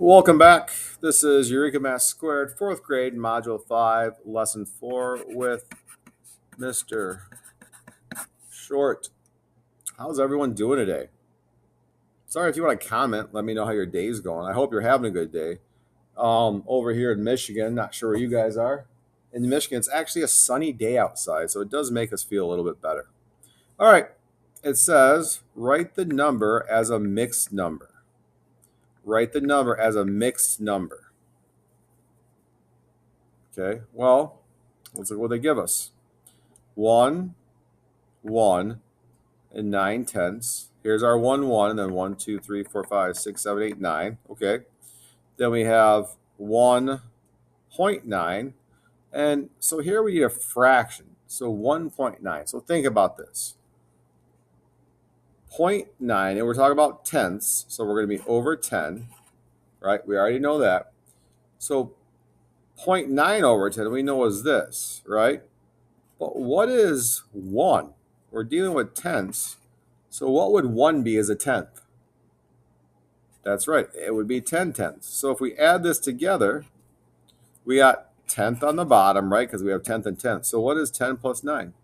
Welcome back. This is Eureka Math Squared, 4th grade, Module 5, Lesson 4 with Mr. Short. How's everyone doing today? Sorry if you want to comment, let me know how your day's going. I hope you're having a good day. Over here in Michigan, not sure where you guys are. In Michigan, it's actually a sunny day outside, so it does make us feel a little bit better. All right, it says write the number as a mixed number. Write the number as a mixed number. Okay, well, let's look what they give us. 1, 1, and 9 tenths. Here's our 1, 1, and then 1, 2, 3, 4, 5, 6, 7, 8, 9. Okay. Then we have 1.9. And so here we need a fraction. So 1.9. So think about this. 0.9, and we're talking about tenths. So we're going to be over 10, right? We already know that. So 0.9 over 10, we know is this, right? But what is 1? We're dealing with tenths. So what would 1 be as a tenth? That's right. It would be 10 tenths. So if we add this together, we got tenth on the bottom, right? Because we have tenth and tenth. So what is 10 plus 9?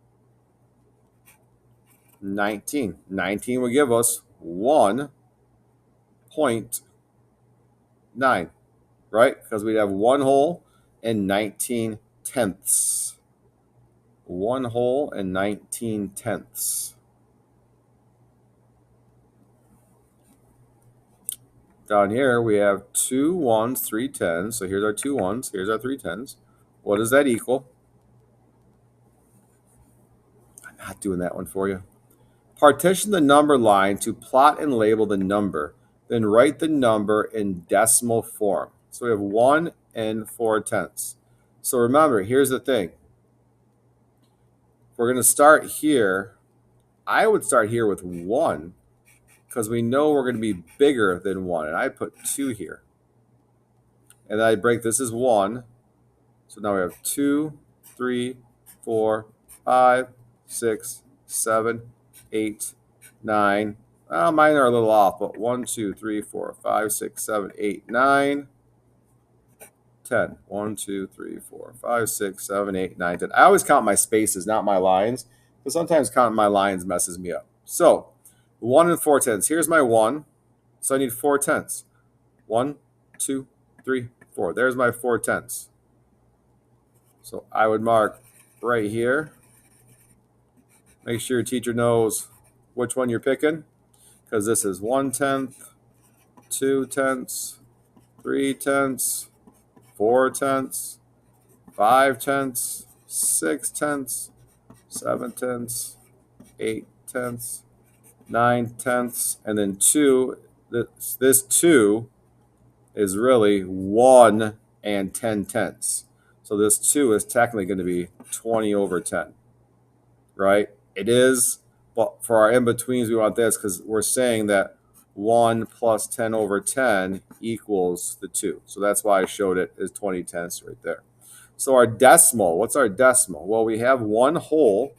19. 19 will give us 1.9, right? Because we'd have 1 whole and 19 tenths. 1 whole and 19 tenths. Down here, we have 2 1s, 3 10s. So here's our 2 1s. Here's our 3 10s. What does that equal? I'm not doing that one for you. Partition the number line to plot and label the number. Then write the number in decimal form. So we have 1 and 4 tenths. So remember, here's the thing. We're going to start here. I would start here with 1 because we know we're going to be bigger than 1. And I put 2 here. And then I break this as 1. So now we have 2, 3, 4, 5, 6, 7, 8, 9. Well, mine are a little off, but 1, 2, 3, 4, 5, 6, 7, 8, 9, 10. 1, 2, 3, 4, 5, 6, 7, 8, 9, 10. I always count my spaces, not my lines, because sometimes counting my lines messes me up. So 1 and 4 tenths. Here's my 1. So I need 4 tenths. 1, 2, 3, 4. There's my 4 tenths. So I would mark right here. Make sure your teacher knows which one you're picking, because this is 1 tenth, 2 tenths, 3 tenths, 4 tenths, 5 tenths, 6 tenths, 7 tenths, 8 tenths, 9 tenths, and then 2. This 2 is really 1 and 10 tenths. So this 2 is technically going to be 20 over 10, right? It is, but for our in-betweens, we want this because we're saying that 1 plus 10 over 10 equals the 2. So that's why I showed it as 20 tenths right there. So our decimal, what's our decimal? Well, we have 1 whole,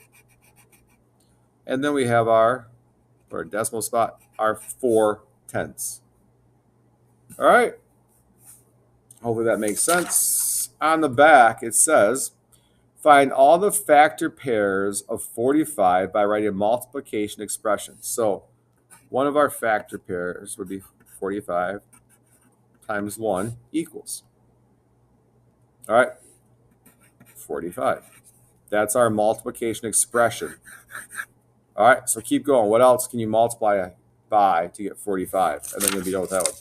and then we have our decimal spot, our 4 tenths. All right. Hopefully that makes sense. On the back, it says, find all the factor pairs of 45 by writing multiplication expressions. So one of our factor pairs would be 45 times 1 equals. All right, 45. That's our multiplication expression. All right, so keep going. What else can you multiply by to get 45? And then you'll be done with that one.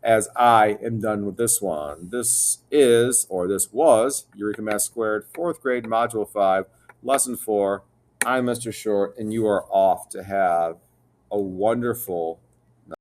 As I am done with this one. This is, or this was, Eureka Math Squared, 4th grade, Module 5, Lesson 4. I'm Mr. Short, and you are off to have a wonderful